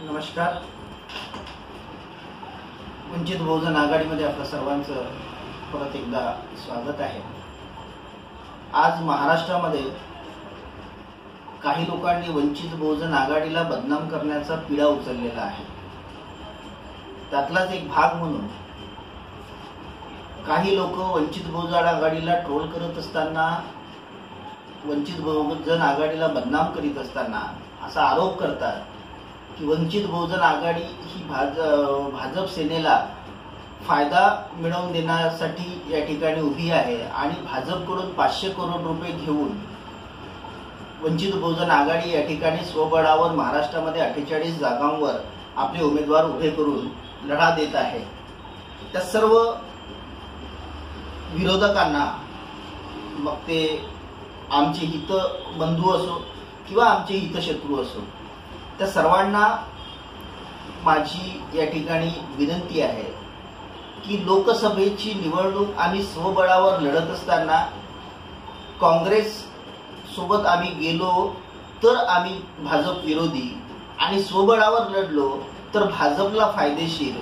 नमस्कार. वंचित बहुजन आघाडीमध्ये आपल्या सर्वांचं परत एकदा स्वागत आहे. आज महाराष्ट्रामध्ये काही लोकांनी वंचित बहुजन आघाडीला बदनाम करण्याचा पिढा उचललेला आहे. त्यातलाच एक भाग म्हणून काही लोक वंचित बहुजन आघाडीला ट्रोल करत असताना, वंचित बहुजन आघाडीला बदनाम करीत असताना असा आरोप करतात की वंचित बहुजन आघाडी ही भाजप सेनेला फायदा मिळवून देण्यासाठी या ठिकाणी उभी आहे आणि भाजपकडून 500 करोड रुपये घेऊन वंचित बहुजन आघाडी या ठिकाणी स्वबळावर महाराष्ट्रामध्ये 48 जागांवर आपले उमेदवार उभे करून लढा देत आहे. त्या सर्व विरोधकांना, मग ते आमचे हित बंधू असो किंवा आमचे हितशत्रू असो, त्या सर्वांना माझी या ठिकाणी विनंती आहे की लोकसभेची निवडणूक आम्ही स्वबळावर लढत असताना काँग्रेस सोबत आम्ही गेलो तर आम्ही भाजप विरोधी आणि स्वबळावर लढलो तर भाजपला फायदेशीर,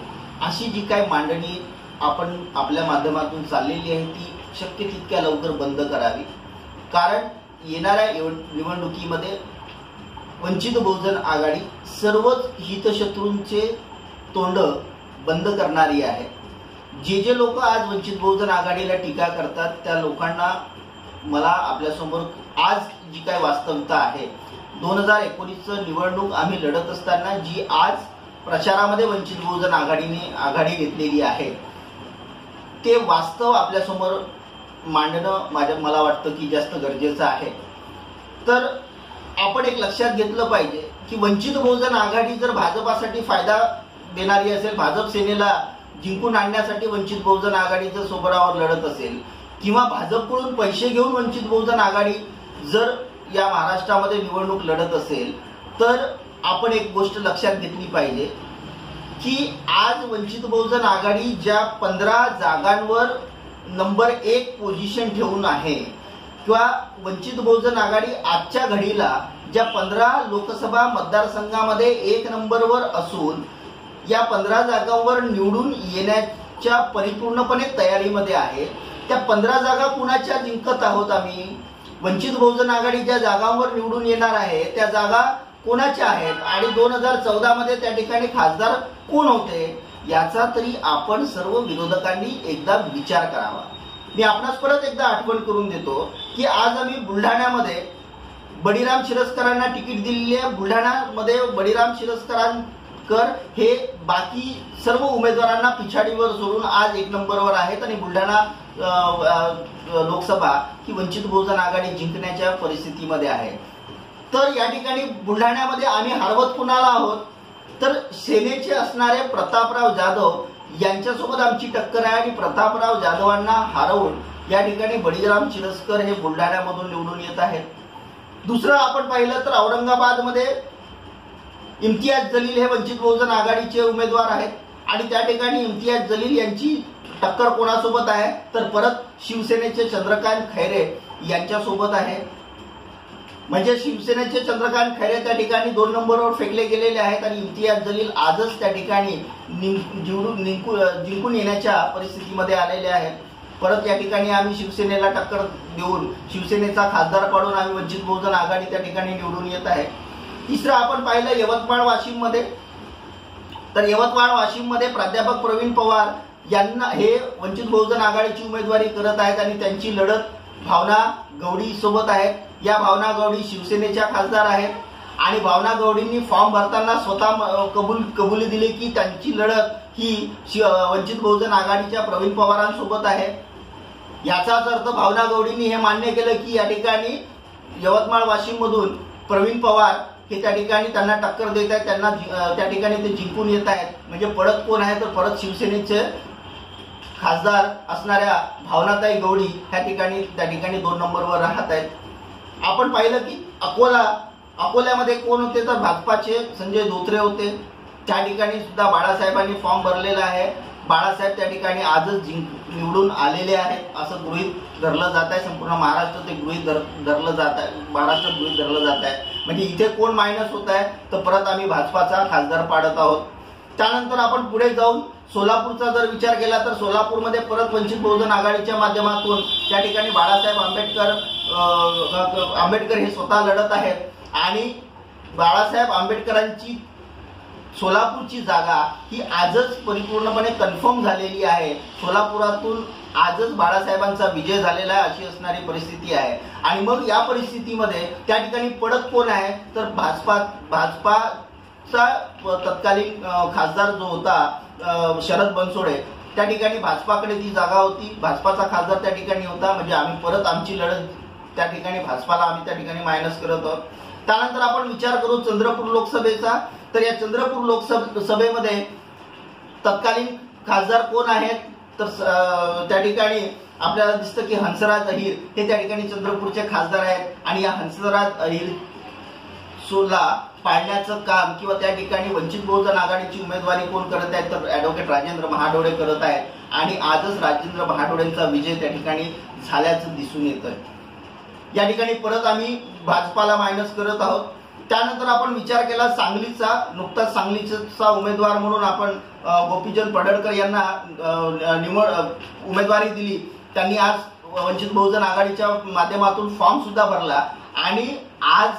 अशी जी काय मांडणी आपण आपल्या माध्यमातून चाललेली आहे ती शक्य तितक्या लवकर बंद करावी. कारण येणाऱ्या निवडणुकीमध्ये वंचित बहुजन आघाडी सर्वच हितशत्रूंचे तोंड बंद करणारी आहे. जे लोक आज वंचित बहुजन आघाडीला टीका करतात त्या लोकांना मला आपल्यासमोर आज जी काय वास्तवता आहे, 2019चं निवडणूक आम्ही लढत असताना जी आज प्रचारामध्ये वंचित बहुजन आघाडीने आघाडी घेतलेली आहे, ते वास्तव आपल्यासमोर मांडणं मला वाटतं की जास्त गरजेचं आहे. तर आपण एक लक्षात घेतलं पाहिजे की वंचित बहुजन आघाडी जर भाजपासाठी फायदा देणारी असेल, भाजप सेनेला जिंकून आणण्यासाठी वंचित बहुजन आघाडी जर सोबळावर लढत असेल किंवा भाजपकडून पैसे घेऊन वंचित बहुजन आघाडी जर या महाराष्ट्रामध्ये निवडणूक लढत असेल, तर आपण एक गोष्ट लक्षात घेतली पाहिजे की आज वंचित बहुजन आघाडी ज्या 15 जागांवर नंबर 1 पोझिशन ठेवून आहे किंवा वंचित बहुजन आघाडी आजच्या घडीला ज्या 15 लोकसभा मतदारसंघामध्ये 1 नंबरवर असून या 15 जागांवर निवडून येण्याच्या परिपूर्णपणे तयारीमध्ये आहे, त्या 15 जागा कुणाच्या जिंकत आहोत आम्ही? वंचित बहुजन आघाडी ज्या जागांवर निवडून येणार आहे त्या जागा कोणाच्या आहेत आणि 2014 मध्ये त्या ठिकाणी खासदार कोण होते, याचा तरी आपण सर्व विरोधकांनी एकदा विचार करावा. मी आपणास परत एकदा आठवण करून देतो की आज आम्ही बुलढाण्यामध्ये बळीराम सिरस्करांना तिकीट दिलेली आहे. बुलढाण्यामध्ये बळीराम सिरस्कर हे बाकी सर्व उमेदवारांना पिछाडीवर सोडून आज 1 नंबरवर आहेत आणि बुलढाणा लोकसभा ही वंचित बहुजन आघाडी जिंकण्याच्या परिस्थितीमध्ये आहे. तर या ठिकाणी बुलढाण्यामध्ये आम्ही हरवत कुणाला आहोत, तर सेनेचे असणारे प्रतापराव जाधव यांच्यासोबत आमची टक्कर आहे आणि प्रतापराव जाधवांना हरवून या ठिकाणी बळीराम सिरस्कर हे बुलढाण्यामधून निवडून येत आहेत. दुसरं आपण पाहिलं तर औरंगाबादमध्ये इम्तियाज जलील हे वंचित बहुजन आघाडीचे उमेदवार आहेत आणि त्या ठिकाणी इम्तियाज जलील यांची टक्कर कोणासोबत आहे, तर परत शिवसेनेचे चंद्रकांत खैरे यांच्यासोबत आहे. म्हणजे शिवसेनेचे चंद्रकांत खैरे त्या ठिकाणी 2 नंबरवर फेकले गेलेले आहेत आणि इम्तियाज जलील आजच त्या ठिकाणी जिंकून येण्याच्या परिस्थितीमध्ये आलेले आहेत. परत या ठिकाणी आम्ही शिवसेनेला टक्कर देऊन शिवसेनेचा खासदार पाडून आम्ही वंचित बहुजन आघाडी त्या ठिकाणी निवडून येत आहे. तिसरं आपण पाहिलं यवतमाळ वाशिम मध्ये, तर यवतमाळ वाशिम मध्ये प्राध्यापक प्रवीण पवार यांना हे वंचित बहुजन आघाडीची उमेदवारी करत आहेत आणि त्यांची लढत भावना गवडी सोबत आहे. या भावना गवडी शिवसेनेच्या खासदार आहेत आणि भावना गवडींनी फॉर्म भरताना स्वतः कबुली दिली की त्यांची लढत ही वंचित बहुजन आघाडीच्या प्रवीण पवारांसोबत आहे. याचाच अर्थ भावना गवडींनी हे मान्य केलं की या ठिकाणी यवतमाळ वाशिम मधून प्रवीण पवार हे त्या ठिकाणी त्यांना टक्कर देत आहेत, त्यांना त्या ठिकाणी ते जिंकून येत आहेत. म्हणजे पडत कोण आहे, तर परत शिवसेनेचे खासदार असणाऱ्या भावनाताई गवडी ह्या ठिकाणी त्या ठिकाणी 2 नंबरवर राहत आहेत. आपण पाहिलं की अकोल्यामध्ये कोण होते, तर भाजपाचे संजय धोत्रे होते. त्या ठिकाणी सुद्धा बाळासाहेबांनी फॉर्म भरलेला आहे. बाळासाहेब त्या ठिकाणी आजच निवडून आलेले आहेत असं गृहीत धरलं जात आहे. संपूर्ण महाराष्ट्र ते गृहीत धरलं जात आहे, महाराष्ट्रात गृहीत धरलं जात आहे. म्हणजे इथे कोण मायनस होत आहे, तर परत आम्ही भाजपाचा खासदार पाडत आहोत. त्यानंतर आपण पुढे जाऊन सोलापूरचा जर विचार केला तर सोलापूरमध्ये परत वंचित बहुजन आघाडीच्या माध्यमातून त्या ठिकाणी बाळासाहेब आंबेडकर हे स्वतः लढत आहेत आणि बाळासाहेब आंबेडकरांची सोलापूरची जागा ही आजच परिपूर्णपणे कन्फर्म झालेली आहे. सोलापुरातून आजच बाळासाहेबांचा विजय झालेला आहे अशी असणारी परिस्थिती आहे. आणि मग या परिस्थितीमध्ये त्या ठिकाणी पडत कोण आहे, तर भाजपाचा तत्कालीन खासदार जो होता शरद बनसोडे, त्या ठिकाणी भाजपाकडे ती जागा होती, भाजपाचा खासदार त्या ठिकाणी होता. म्हणजे आम्ही परत आमची लढत त्या ठिकाणी भाजपाला आम्ही त्या ठिकाणी मायनस करत आहोत. त्यानंतर आपण विचार करू चंद्रपूर लोकसभेचा, तर या चंद्रपूर लोकसभेमध्ये तत्कालीन खासदार कोण आहेत, तर त्या ठिकाणी आपल्याला दिसतं की हंसराज अहिर हे त्या ठिकाणी चंद्रपूरचे खासदार आहेत. आणि या हंसराज अहिर सोला पाडण्याचं काम किंवा त्या ठिकाणी वंचित बहुजन आघाडीची उमेदवारी कोण करत आहेत, तर ॲडव्होकेट राजेंद्र महाडोळे करत आहेत. आणि आजच राजेंद्र महाडोळेंचा विजय त्या ठिकाणी झाल्याचं दिसून येतं. या ठिकाणी परत आम्ही भाजपाला मायनस करत आहोत. त्यानंतर आपण विचार केला सांगलीचा, नुकताच सांगलीचा उमेदवार म्हणून आपण गोपीचंद पडळकर यांना उमेदवारी दिली. त्यांनी आज वंचित बहुजन आघाडीच्या माध्यमातून फॉर्म सुद्धा भरला आणि आज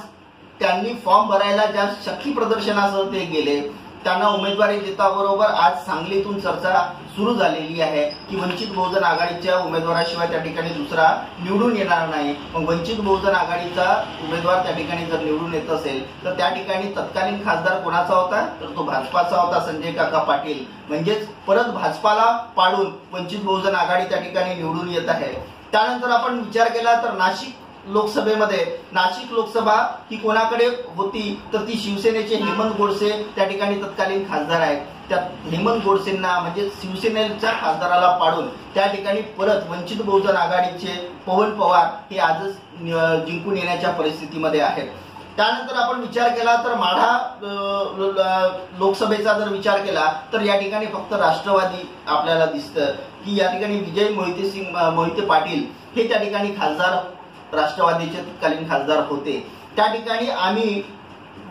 त्यांनी फॉर्म भरायला ज्या शक्ती प्रदर्शनासह ते गेले, त्यांना उमेदवारी देताबरोबर आज सांगलीतून चर्चा सुरू झालेली आहे की वंचित बहुजन आघाडीच्या उमेदवाराशिवाय त्या ठिकाणी दुसरा निवडून येणार नाही. मग वंचित बहुजन आघाडीचा उमेदवार त्या ठिकाणी जर निवडून येत असेल तर त्या ठिकाणी तत्कालीन खासदार कोणाचा होता, तर तो भाजपाचा होता, संजय काका पाटील. म्हणजेच परत भाजपाला पाडून वंचित बहुजन आघाडी त्या ठिकाणी निवडून येत आहे. त्यानंतर आपण विचार केला तर नाशिक लोकसभेमध्ये, नाशिक लोकसभा ही कोणाकडे होती, तर ती शिवसेनेचे हेमंत गोडसे त्या ठिकाणी तत्कालीन खासदार आहेत. त्या हेमंत गोडसेंना म्हणजे शिवसेनेच्या खासदाराला पाडून त्या ठिकाणी परत वंचित बहुजन आघाडीचे पवन पवार हे आजच जिंकून येण्याच्या परिस्थितीमध्ये आहेत. त्यानंतर आपण विचार केला तर माढा लोकसभेचा जर विचार केला तर या ठिकाणी फक्त राष्ट्रवादी आपल्याला दिसतं की या ठिकाणी विजय मोहिते पाटील हे त्या ठिकाणी खासदार राष्ट्रवादीचे तत्कालीन खासदार होते. त्या ठिकाणी आम्ही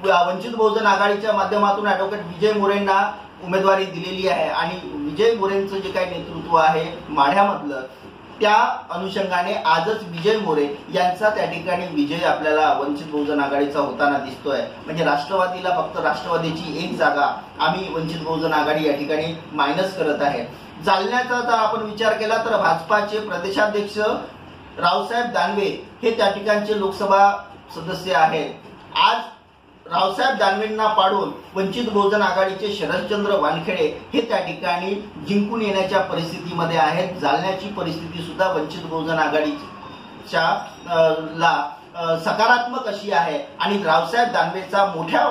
वंचित बहुजन आघाडीच्या माध्यमातून ॲडव्होकेट विजय मोरेंना उमेदवारी दिलेली आहे आणि विजय मोरेंचं जे काही नेतृत्व आहे माढ्यामधलं, त्या अनुषंगाने आजच विजय मोरे यांचा त्या ठिकाणी विजय आपल्याला वंचित बहुजन आघाडीचा होताना दिसतोय. म्हणजे राष्ट्रवादीला फक्त राष्ट्रवादीची एक जागा आम्ही वंचित बहुजन आघाडी या ठिकाणी मायनस करत आहे. जालन्याचा जर आपण विचार केला तर भाजपाचे प्रदेशाध्यक्ष रावसाहेब दानवे हे त्या ठिकाणचे लोकसभा सदस्य आहेत. आज रावसाहेब दानवेंना पाडून वंचित बहुजन आघाडीचे शरदचंद्र वानखेडे हे त्या ठिकाणी जिंकून येण्याच्या परिस्थितीमध्ये आहेत. जालन्याची परिस्थिती सुद्धा वंचित बहुजन आघाडीच्या सकारात्मक अशी आहे आणि रावसाहेब दानवेचा मोठ्या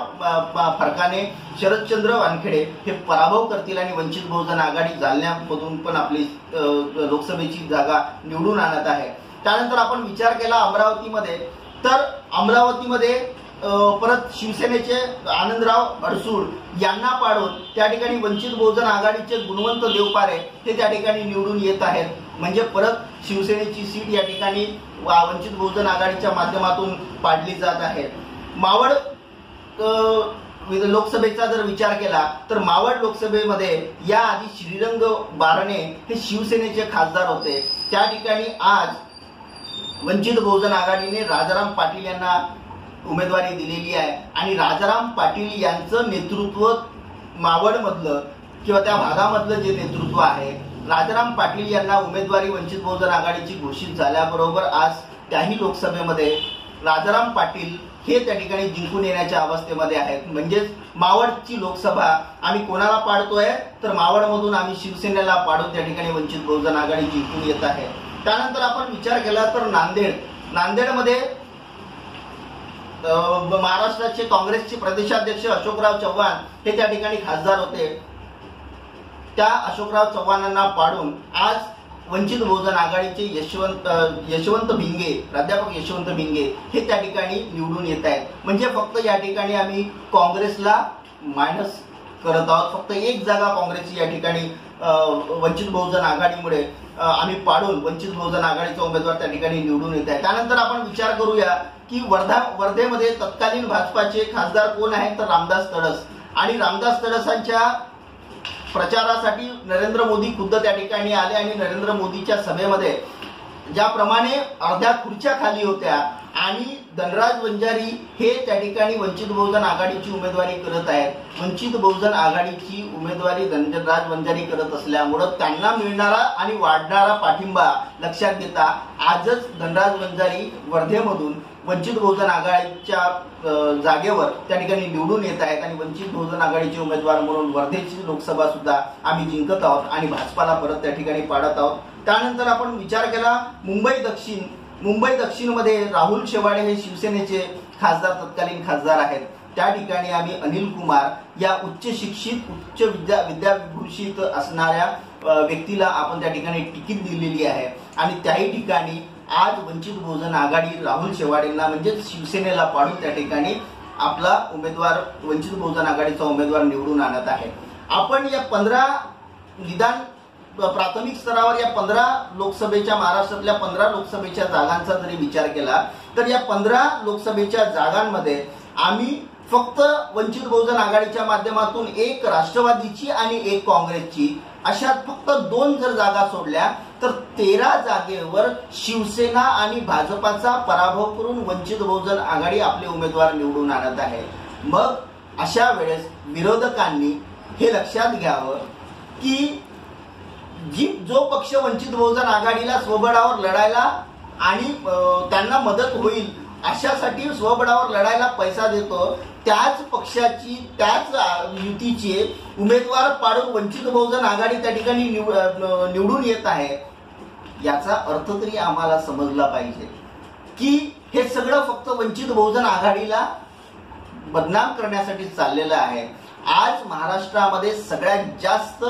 फरकाने शरदचंद्र वानखेडे हे पराभव करतील आणि वंचित बहुजन आघाडी जालन्यामधून पण आपली लोकसभेची जागा निवडून आणत आहे. त्यानंतर आपण विचार केला अमरावतीमध्ये, तर अमरावतीमध्ये परत शिवसेनेचे आनंदराव अडसूळ यांना पाडून त्या ठिकाणी वंचित बहुजन आघाडीचे गुणवंत देवपारे हे त्या ठिकाणी निवडून येत आहेत. म्हणजे परत शिवसेनेची सीट या ठिकाणी वंचित बहुजन आघाडीच्या माध्यमातून पाडली जात आहे. मावळ लोकसभेचा जर विचार केला तर मावळ लोकसभेमध्ये याआधी श्रीरंग बारणे हे शिवसेनेचे खासदार होते. त्या ठिकाणी आज वंचित बहुजन आघाडीने राजाराम पाटील यांना उमेदवारी दिलेली आहे आणि राजाराम पाटील यांचं नेतृत्व मावळमधलं किंवा त्या भागामधलं जे नेतृत्व आहे, राजाराम पाटील यांना उमेदवारी वंचित बहुजन आघाडीची घोषित झाल्याबरोबर आज त्याही लोकसभेमध्ये राजाराम पाटील हे त्या ठिकाणी जिंकून येण्याच्या अवस्थेमध्ये आहेत. म्हणजेच मावळची लोकसभा आम्ही कोणाला पाडतोय, तर मावळमधून आम्ही शिवसेनेला पाडून त्या ठिकाणी वंचित बहुजन आघाडी जिंकून येत आहे. त्यानंतर आपण विचार केला तर नांदेडमध्ये महाराष्ट्राचे काँग्रेसचे प्रदेशाध्यक्ष अशोकराव चव्हाण हे त्या ठिकाणी खासदार होते. त्या अशोकराव चव्हाणांना पाडून आज वंचित बहुजन आघाडीचे यशवंत भिंगे, प्राध्यापक यशवंत भिंगे हे त्या ठिकाणी निवडून येत आहेत. म्हणजे फक्त या ठिकाणी आम्ही काँग्रेसला मायनस करत आहोत. फक्त एक जागा काँग्रेसची या ठिकाणी वंचित बहुजन आघाडीमुळे आम्ही पाडून वंचित बहुजन आघाडीचा उमेदवार त्या ठिकाणी निवडून येत आहे. त्यानंतर आपण विचार करूया की वर्धेमध्ये तत्कालीन भाजपाचे खासदार कोण आहेत तर रामदास तडस, आणि रामदास तडसांच्या प्रचारासाठी नरेंद्र मोदी खुद्द त्या ठिकाणी आले आणि नरेंद्र मोदीच्या सभेमध्ये ज्याप्रमाणे अर्ध्या खुर्च्या खाली होत्या आणि धनराज वंजारी हे त्या ठिकाणी वंचित बहुजन आघाडीची उमेदवारी करत आहेत, वंचित बहुजन आघाडीची उमेदवारी धनराज वंजारी करत असल्यामुळं त्यांना मिळणारा आणि वाढणारा पाठिंबा लक्षात घेता आजच धनराज वंजारी वर्धेमधून वंचित बहुजन आघाडीच्या जागेवर त्या ठिकाणी निवडून येत आहेत आणि वंचित बहुजन आघाडीचे उमेदवार म्हणून वर्धेची लोकसभा सुद्धा आम्ही जिंकत आहोत आणि भाजपाला परत त्या ठिकाणी पाडत आहोत. त्यानंतर आपण विचार केला मुंबई दक्षिण मध्ये राहुल शेवाळे हे शिवसेनेचे खासदार तत्कालीन खासदार आहेत. त्या ठिकाणी आम्ही अनिल कुमार या उच्च शिक्षित उच्च विद्याविभूषित असणाऱ्या व्यक्तीला आपण त्या ठिकाणी तिकीट दिलेली आहे आणि त्याही ठिकाणी आज वंचित बहुजन आघाडी राहुल शेवाळेंना म्हणजे शिवसेनेला पाडून त्या ठिकाणी आपला उमेदवार वंचित बहुजन आघाडीचा उमेदवार निवडून आणत आहे. आपण या 15 निदान प्राथमिक स्तरावर या 15 लोकसभेच्या महाराष्ट्रातल्या 15 लोकसभेच्या जागांचा जरी विचार केला तर या 15 लोकसभेच्या जागांमध्ये आम्ही फक्त वंचित बहुजन आघाडीच्या माध्यमातून एक राष्ट्रवादीची आणि एक काँग्रेसची अशा फक्त 2 जर जागा सोडल्या तर 13 जागेवर शिवसेना आणि भाजपाचा पराभव करून वंचित बहुजन आघाडी आपले उमेदवार निवडून आणत आहे. मग अशा वेळेस विरोधकांनी हे लक्षात घ्यावं की जो पक्ष वंचित बहुजन आघाडीला स्वबळावर लढायला आणि त्यांना मदत होईल अशासाठी स्वबळावर लढायला पैसा देतो त्याच पक्षाची त्याच युतीचे उमेदवार पाडून वंचित बहुजन आघाडी त्या ठिकाणी निवडून येत आहे. याचा अर्थ तरी आम्हाला समजला पाहिजे की हे सगळं फक्त वंचित बहुजन आघाडीला बदनाम करण्यासाठी चाललेलं आहे. आज महाराष्ट्रामध्ये सगळ्यात जास्त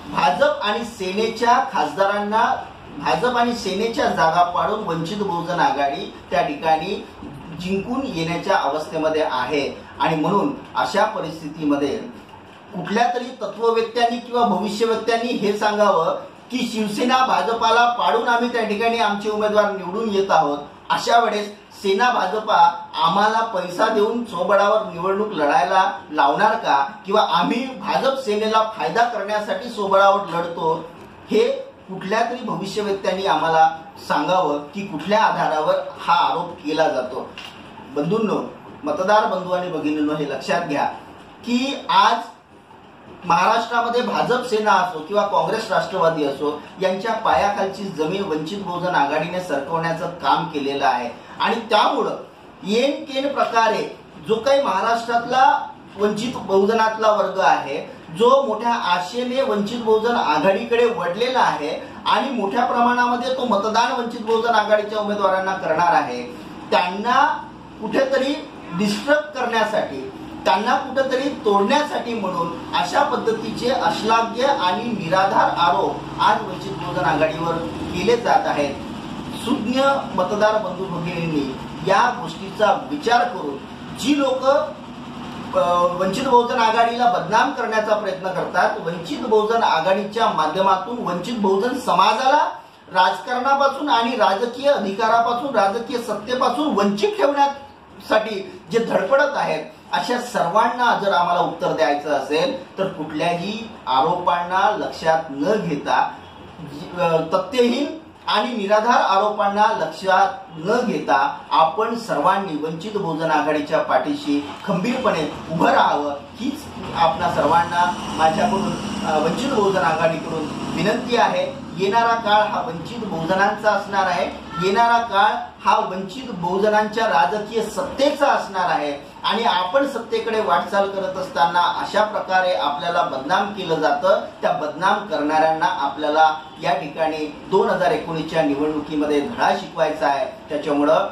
भाजप आणि सेनेच्या खासदारांना भाजप आणि सेनेच्या जागा पाडून वंचित बहुजन आघाडी त्या ठिकाणी जिंकून येण्याच्या अवस्थेमध्ये आहे आणि म्हणून अशा परिस्थितीमध्ये कुठल्या तरी तत्ववेत्यांनी किंवा भविष्यवेत्यांनी हे सांगावं की शिवसेना भाजपाला पाडून आम्ही त्या ठिकाणी आमचे उमेदवार निवडून येत आहोत. अशा वेळेस सेना भाजपा आम्हाला पैसा देऊन स्वबळावर निवडणूक लढायला लावणार का किंवा आम्ही भाजप सेनेला फायदा करण्यासाठी स्वबळावर लढतो हे कुठल्या तरी भविष्यवेत्यांनी आम्हाला सांगावं की कुठल्या आधारावर हा आरोप केला जातो. बंधूंनो, मतदार बंधू आणि भगिनींनो, हे लक्षात घ्या की आज महाराष्ट्रामध्ये भाजप सेना असो किंवा काँग्रेस राष्ट्रवादी असो यांच्या पायाखालची जमीन वंचित बहुजन आघाडीने सरकवण्याचं काम केलेलं आहे आणि त्यामुळं येनकेन प्रकारे जो काही महाराष्ट्रातला वंचित बहुजनातला वर्ग आहे जो मोठ्या आशेने वंचित बहुजन आघाडीकडे वळलेला आहे आणि मोठ्या प्रमाणामध्ये तो मतदान वंचित बहुजन आघाडीच्या उमेदवारांना करणार आहे, त्यांना कुठेतरी डिस्टर्ब करण्यासाठी, त्यांना कुठेतरी तोडण्यासाठी म्हणून अशा पद्धतीचे अश्लाघ्य आणि निराधार आरोप आज वंचित बहुजन आघाडीवर केले जात आहेत. सुज्ञ मतदार बंधू भगिनींनी या गोष्टीचा विचार करून जी लोक वंचित बहुजन आघाडीला बदनाम करण्याचा प्रयत्न करतात, वंचित बहुजन आघाडीच्या माध्यमातून वंचित बहुजन समाजाला राजकारणापासून आणि राजकीय अधिकारापासून, राजकीय सत्तेपासून वंचित ठेवण्यासाठी जे धडपडत आहेत अशा सर्वांना जर आम्हाला उत्तर द्यायचं असेल तर कुठल्याही आरोपांना लक्षात न घेता, तथ्यहीन आणि निराधार आरोपांना लक्षात न घेता आपण सर्वांनी वंचित बहुजन आघाडीच्या पाठीशी खंबीरपणे उभं राहावं हीच आपणा सर्वांना माझ्याकडून वंचित बहुजन आघाडीकडून विनंती आहे. येणारा काळ हा वंचित बहुजनांचा असणार आहे, येणारा काळ हा वंचित बहुजनांच्या राजकीय सत्तेचा असणार आहे आणि आपण सत्तेकडे वाटचाल करत असताना अशा प्रकारे आपल्याला बदनाम केलं जातं. त्या बदनाम करणाऱ्यांना आपल्याला या ठिकाणी 2019च्या निवडणुकीमध्ये धडा शिकवायचा आहे. त्याच्यामुळं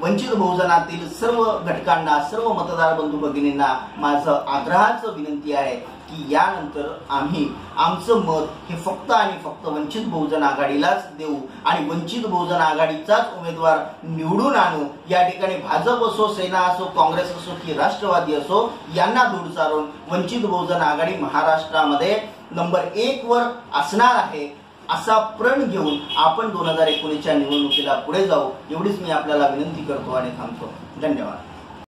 वंचित बहुजनातील सर्व घटकांना, सर्व मतदार बंधू भगिनींना माझं आग्रहाचं विनंती आहे की यानंतर आम्ही आमचं मत हे फक्त आणि फक्त वंचित बहुजन आघाडीलाच देऊ आणि वंचित बहुजन आघाडीचाच उमेदवार निवडून आणू. या ठिकाणी भाजप असो, सेना असो, काँग्रेस असो की राष्ट्रवादी असो यांना दूर सारून वंचित बहुजन आघाडी महाराष्ट्रामध्ये नंबर 1 वर असणार आहे असा प्रण घेऊन आपण 2019च्या निवडणुकीला पुढे जाऊ, एवढीच मी आपल्याला विनंती करतो आणि थांबतो. धन्यवाद.